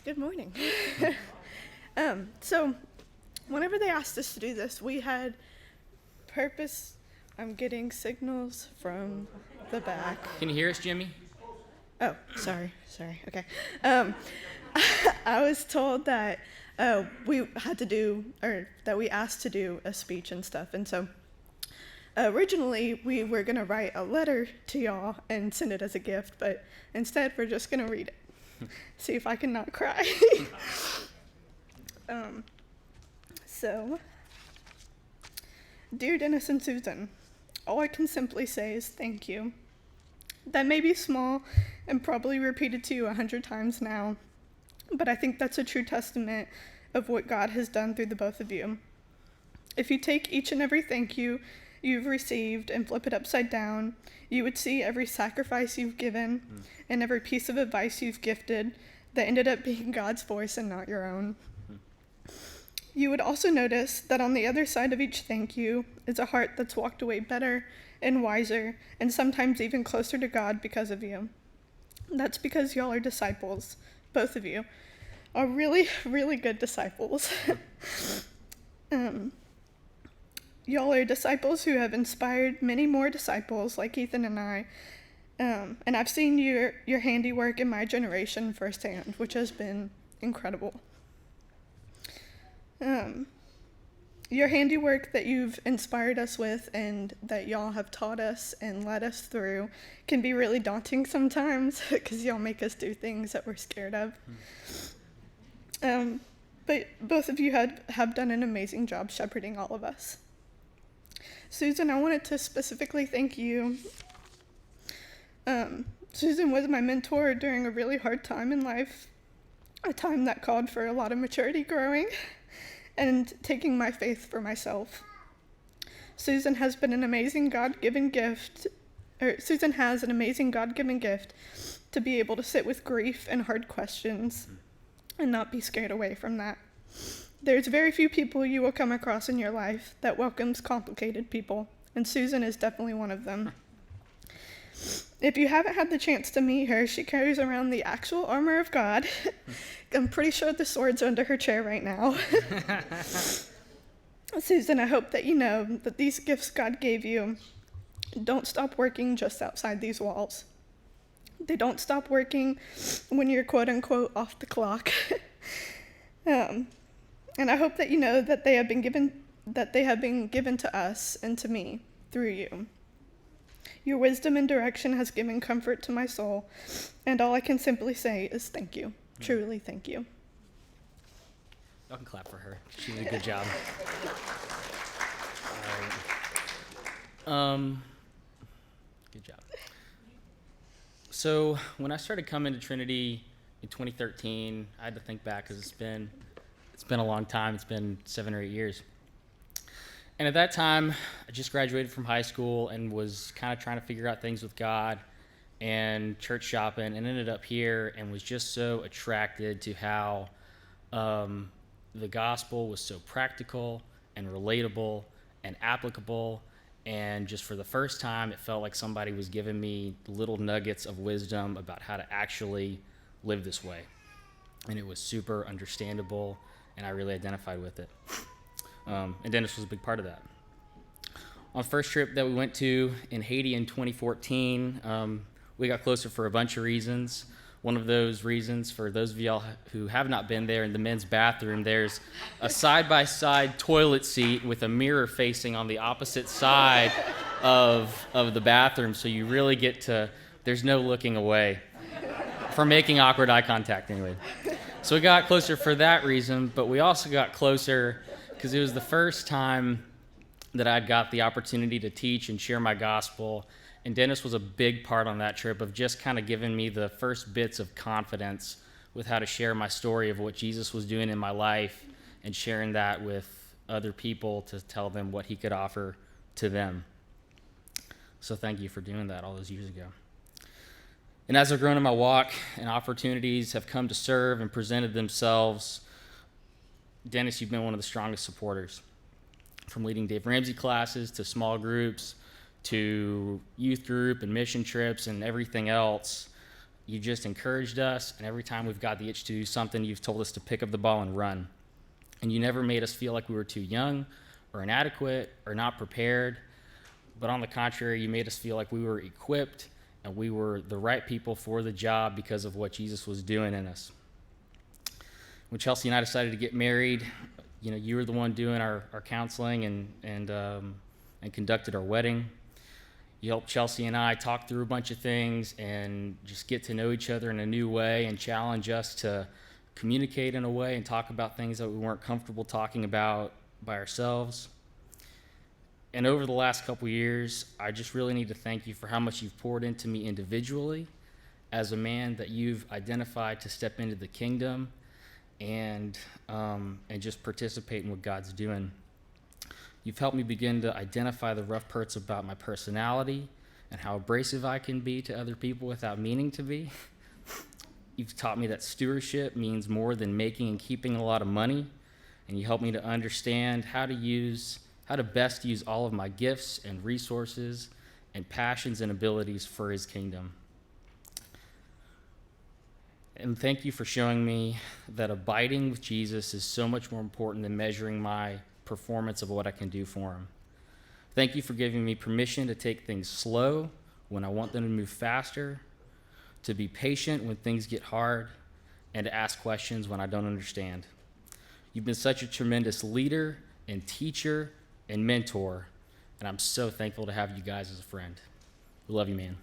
Good morning. So whenever they asked us to do this, we had purpose. I'm getting signals from the back. Can you hear us, Jimmy? Oh, sorry. Okay. I was told that we had to do, or that we asked to do a speech and stuff. And so originally we were going to write a letter to y'all and send it as a gift, but instead we're just going to read it. See if I can not cry. So, dear Dennis and Susan, all I can simply say is thank you. That may be small and probably repeated to you 100 times now, but I think that's a true testament of what God has done through the both of you. If you take each and every thank you you've received and flip it upside down, you would see every sacrifice you've given and every piece of advice you've gifted that ended up being God's voice and not your own. You would also notice that on the other side of each thank you is a heart that's walked away better and wiser and sometimes even closer to God because of you. That's because y'all are disciples, both of you are really, really good disciples. Y'all are disciples who have inspired many more disciples like Ethan and I. And I've seen your handiwork in my generation firsthand, which has been incredible. Your handiwork that you've inspired us with and that y'all have taught us and led us through can be really daunting sometimes because y'all make us do things that we're scared of. But both of you have done an amazing job shepherding all of us. Susan, I wanted to specifically thank you. Susan was my mentor during a really hard time in life, a time that called for a lot of maturity growing and taking my faith for myself. Susan has an amazing God-given gift to be able to sit with grief and hard questions and not be scared away from that. There's very few people you will come across in your life that welcomes complicated people, and Susan is definitely one of them. If you haven't had the chance to meet her, she carries around the actual armor of God. I'm pretty sure the sword's under her chair right now. Susan, I hope that you know that these gifts God gave you don't stop working just outside these walls. They don't stop working when you're quote-unquote off the clock. And I hope that you know that they have been given to us and to me through you. Your wisdom and direction has given comfort to my soul, and all I can simply say is thank you. Truly, thank you. Y'all can clap for her. She did a good job. Good job. So when I started coming to Trinity in 2013, I had to think back because it's been a long time. It's been 7 or 8 years. And at that time, I just graduated from high school and was kind of trying to figure out things with God and church shopping, and ended up here and was just so attracted to how the gospel was so practical and relatable and applicable. And just for the first time, it felt like somebody was giving me little nuggets of wisdom about how to actually live this way. And it was super understandable, and I really identified with it. And Dennis was a big part of that. On the first trip that we went to in Haiti in 2014, we got closer for a bunch of reasons. One of those reasons, for those of y'all who have not been there, in the men's bathroom, there's a side-by-side toilet seat with a mirror facing on the opposite side of the bathroom, so you really get to, there's no looking away from making awkward eye contact anyway. So we got closer for that reason, but we also got closer because it was the first time that I'd got the opportunity to teach and share my gospel. And Dennis was a big part on that trip of just kind of giving me the first bits of confidence with how to share my story of what Jesus was doing in my life and sharing that with other people to tell them what he could offer to them. So thank you for doing that all those years ago. And as I've grown in my walk and opportunities have come to serve and presented themselves, Dennis, you've been one of the strongest supporters. From leading Dave Ramsey classes to small groups to youth group and mission trips and everything else, You just encouraged us, and every time we've got the itch to do something, you've told us to pick up the ball and run. And you never made us feel like we were too young or inadequate or not prepared, but on the contrary, you made us feel like we were equipped and we were the right people for the job because of what Jesus was doing in us. When Chelsea and I decided to get married, you were the one doing our counseling and conducted our wedding. You helped Chelsea and I talk through a bunch of things and just get to know each other in a new way and challenge us to communicate in a way and talk about things that we weren't comfortable talking about by ourselves. And over the last couple years, I just really need to thank you for how much you've poured into me individually as a man that you've identified to step into the kingdom and just participate in what God's doing. You've helped me begin to identify the rough parts about my personality and how abrasive I can be to other people without meaning to be. You've taught me that stewardship means more than making and keeping a lot of money, and you helped me to understand how to best use all of my gifts and resources and passions and abilities for his kingdom. And thank you for showing me that abiding with Jesus is so much more important than measuring my performance of what I can do for him. Thank you for giving me permission to take things slow when I want them to move faster, to be patient when things get hard, and to ask questions when I don't understand. You've been such a tremendous leader and teacher and mentor, and I'm so thankful to have you guys as a friend. We love you, man.